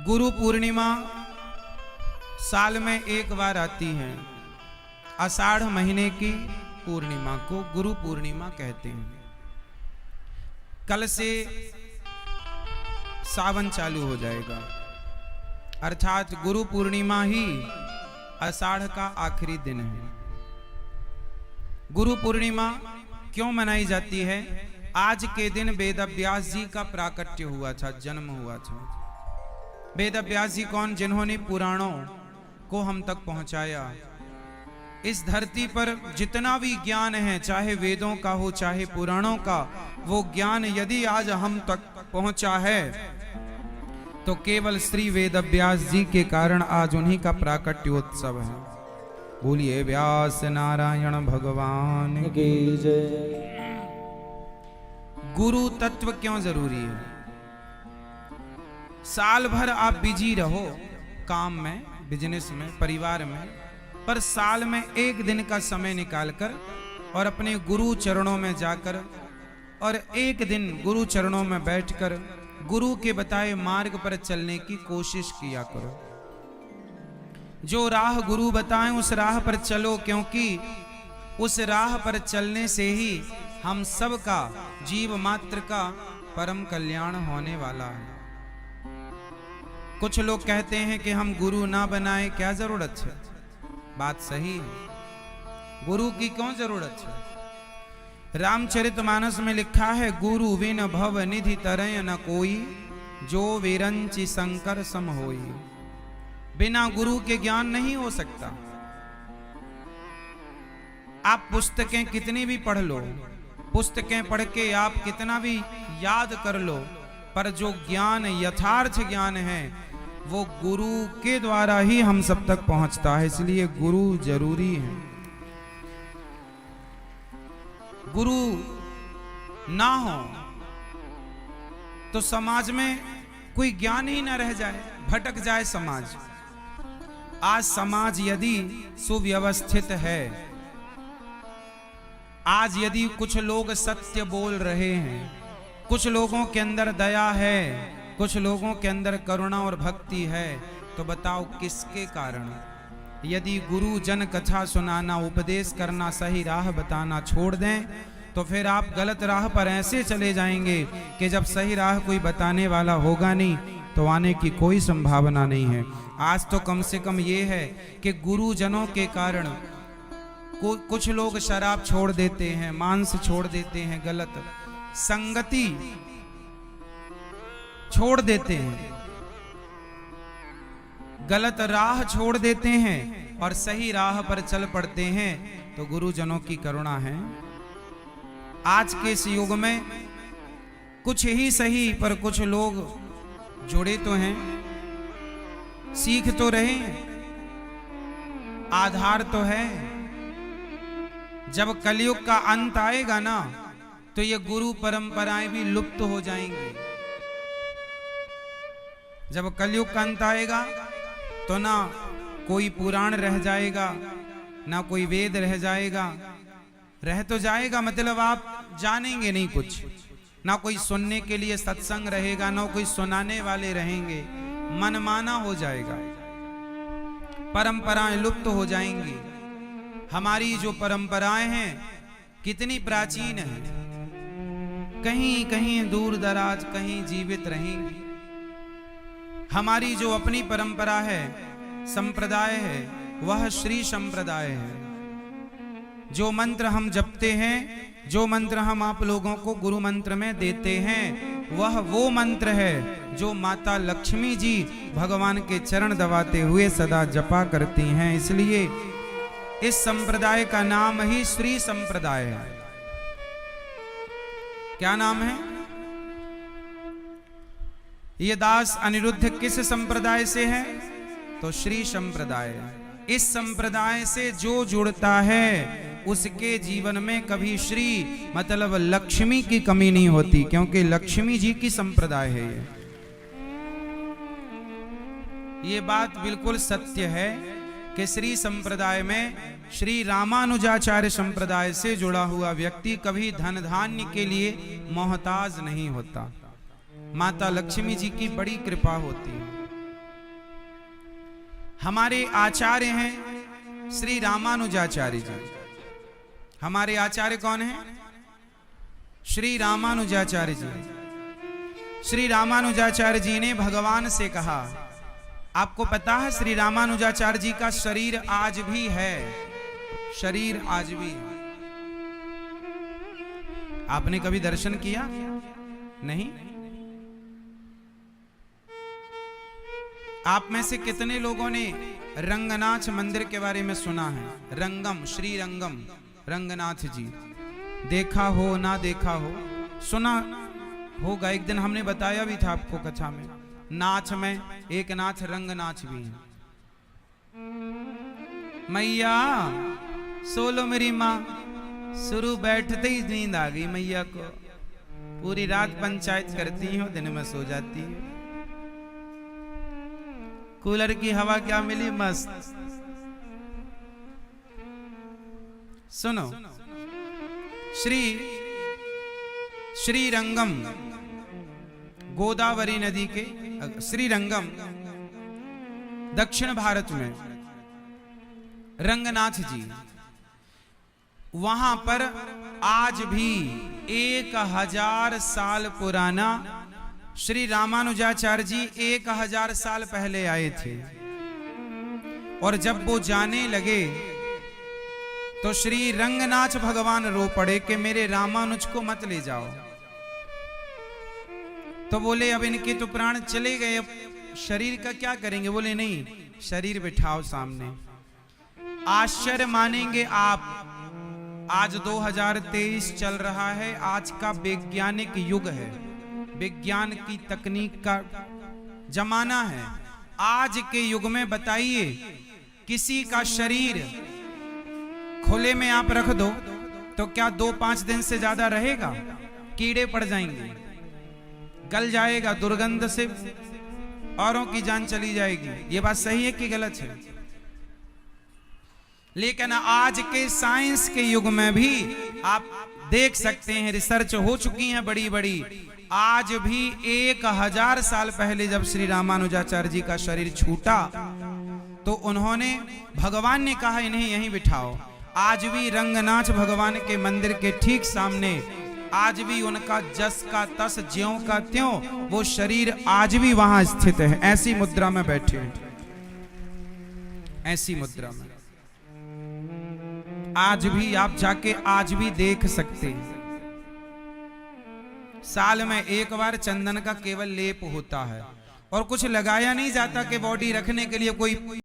गुरु पूर्णिमा साल में एक बार आती है। आषाढ़ महीने की पूर्णिमा को गुरु पूर्णिमा कहते हैं। कल से सावन चालू हो जाएगा, अर्थात गुरु पूर्णिमा ही आषाढ़ का आखिरी दिन है। गुरु पूर्णिमा क्यों मनाई जाती है? आज के दिन वेद व्यास जी का प्राकट्य हुआ था, जन्म हुआ था। वेद व्यास जी कौन? जिन्होंने पुराणों को हम तक पहुंचाया। इस धरती पर जितना भी ज्ञान है, चाहे वेदों का हो चाहे पुराणों का, वो ज्ञान यदि आज हम तक पहुंचा है तो केवल श्री वेद व्यास जी के कारण आज उन्हीं का प्राकट्योत्सव है। बोलिए व्यास नारायण भगवान की जय। गुरु तत्व क्यों जरूरी है? साल भर आप बिजी रहो काम में, बिजनेस में, परिवार में, पर साल में एक दिन का समय निकालकर और अपने गुरु चरणों में जाकर और एक दिन गुरु चरणों में बैठकर गुरु के बताए मार्ग पर चलने की कोशिश किया करो। जो राह गुरु बताएं उस राह पर चलो, क्योंकि उस राह पर चलने से ही हम सब का, जीव मात्र का परम कल्याण होने वाला है। कुछ लोग कहते हैं कि हम गुरु ना बनाए, क्या जरूरत है? बात सही है, गुरु की क्यों जरूरत है? रामचरितमानस में लिखा है, गुरु बिन भव निधि तरय न कोई, जो विरंचि शंकर सम होई। बिना गुरु के ज्ञान नहीं हो सकता। आप पुस्तकें कितनी भी पढ़ लो, पुस्तकें पढ़ के आप कितना भी याद कर लो, पर जो ज्ञान यथार्थ ज्ञान है वो गुरु के द्वारा ही हम सब तक पहुंचता है। इसलिए गुरु जरूरी है। गुरु ना हो तो समाज में कोई ज्ञान ही ना रह जाए, भटक जाए समाज। आज समाज यदि सुव्यवस्थित है, आज यदि कुछ लोग सत्य बोल रहे हैं, कुछ लोगों के अंदर दया है, कुछ लोगों के अंदर करुणा और भक्ति है, तो बताओ किसके कारण? यदि गुरु जन कथा सुनाना, उपदेश करना, सही राह बताना छोड़ दें तो फिर आप गलत राह पर ऐसे चले जाएंगे कि जब सही राह कोई बताने वाला होगा नहीं तो आने की कोई संभावना नहीं है। आज तो कम से कम ये है कि गुरुजनों के कारण कुछ लोग शराब छोड़ देते हैं, मांस छोड़ देते हैं, गलत संगति छोड़ देते हैं, गलत राह छोड़ देते हैं और सही राह पर चल पड़ते हैं, तो गुरुजनों की करुणा है। आज के इस युग में कुछ ही सही पर कुछ लोग जुड़े तो हैं, सीख तो रहे हैं, आधार तो है। जब कलयुग का अंत आएगा ना तो ये गुरु परंपराएं भी लुप्त हो जाएंगी। जब कलयुग का अंत आएगा तो ना कोई पुराण रह जाएगा, ना कोई वेद रह जाएगा। रह तो जाएगा मतलब आप जानेंगे नहीं कुछ, ना कोई सुनने के लिए सत्संग रहेगा, ना कोई सुनाने वाले रहेंगे, मनमाना हो जाएगा, परंपराएं लुप्त हो जाएंगी। हमारी जो परंपराएं हैं कितनी प्राचीन हैं, कहीं कहीं दूर दराज कहीं जीवित रहेंगी। हमारी जो अपनी परंपरा है, संप्रदाय है, वह श्री संप्रदाय है। जो मंत्र हम जपते हैं, जो मंत्र हम आप लोगों को गुरु मंत्र में देते हैं, वह वो मंत्र है जो माता लक्ष्मी जी भगवान के चरण दबाते हुए सदा जपा करती हैं। इसलिए इस संप्रदाय का नाम ही श्री संप्रदाय है। क्या नाम है? ये दास अनिरुद्ध किस संप्रदाय से है? तो श्री संप्रदाय। इस संप्रदाय से जो जुड़ता है उसके जीवन में कभी श्री मतलब लक्ष्मी की कमी नहीं होती, क्योंकि लक्ष्मी जी की संप्रदाय है ये बात बिल्कुल सत्य है कि श्री संप्रदाय में श्री रामानुजाचार्य संप्रदाय से जुड़ा हुआ व्यक्ति कभी धन धान्य के लिए मोहताज नहीं होता। माता लक्ष्मी जी की बड़ी कृपा होती है। हमारे आचार्य हैं श्री रामानुजाचार्य जी। हमारे आचार्य कौन हैं? श्री रामानुजाचार्य जी। श्री रामानुजाचार्य जी ने भगवान से कहा, आपको पता है श्री रामानुजाचार्य जी का शरीर आज भी है, शरीर आज भी है। आपने कभी दर्शन किया? नहीं। आप में से कितने लोगों ने रंगनाथ मंदिर के बारे में सुना है? रंगम, श्री रंगम रंगनाथ जी, देखा हो ना देखा हो, सुना होगा। एक दिन हमने बताया भी था आपको कथा में। नाथ में एक नाथ रंगनाथ भी है। मैया सोलो मेरी माँ, शुरू बैठते ही नींद आ गई मैया को। पूरी रात पंचायत करती हो, दिन में सो जाती है। कूलर की हवा क्या मिली, मस्त। सुनो, श्री रंगम, गोदावरी नदी के श्री रंगम दक्षिण भारत में रंगनाथ जी, वहां पर आज भी 1000 साल पुराना श्री रामानुजाचार्य जी 1000 साल पहले आए थे। और जब वो जाने लगे तो श्री रंगनाथ भगवान रो पड़े कि मेरे रामानुज को मत ले जाओ। तो बोले अब इनके तो प्राण चले गए, अब शरीर का क्या करेंगे? बोले नहीं, शरीर बिठाओ सामने। आश्चर्य मानेंगे आप, आज 2023 चल रहा है, आज का वैज्ञानिक युग है, विज्ञान की तकनीक का जमाना है। आज के युग में बताइए, किसी का शरीर खुले में आप रख दो तो क्या 2-5 दिन से ज्यादा रहेगा? कीड़े पड़ जाएंगे, गल जाएगा, दुर्गंध से औरों की जान चली जाएगी। ये बात सही है कि गलत है? लेकिन आज के साइंस के युग में भी आप देख सकते हैं, रिसर्च हो चुकी है बड़ी बड़ी। आज भी 1000 साल पहले जब श्री रामानुजाचार्य जी का शरीर छूटा तो उन्होंने, भगवान ने कहा इन्हें यहीं बिठाओ। आज भी रंगनाथ भगवान के मंदिर के ठीक सामने आज भी उनका जस का तस, ज्यों का त्यों वो शरीर आज भी वहां स्थित है। ऐसी मुद्रा में बैठे हैं, ऐसी मुद्रा में आज भी आप जाके आज भी देख सकते हैं। साल में एक बार चंदन का केवल लेप होता है और कुछ लगाया नहीं जाता कि बॉडी रखने के लिए कोई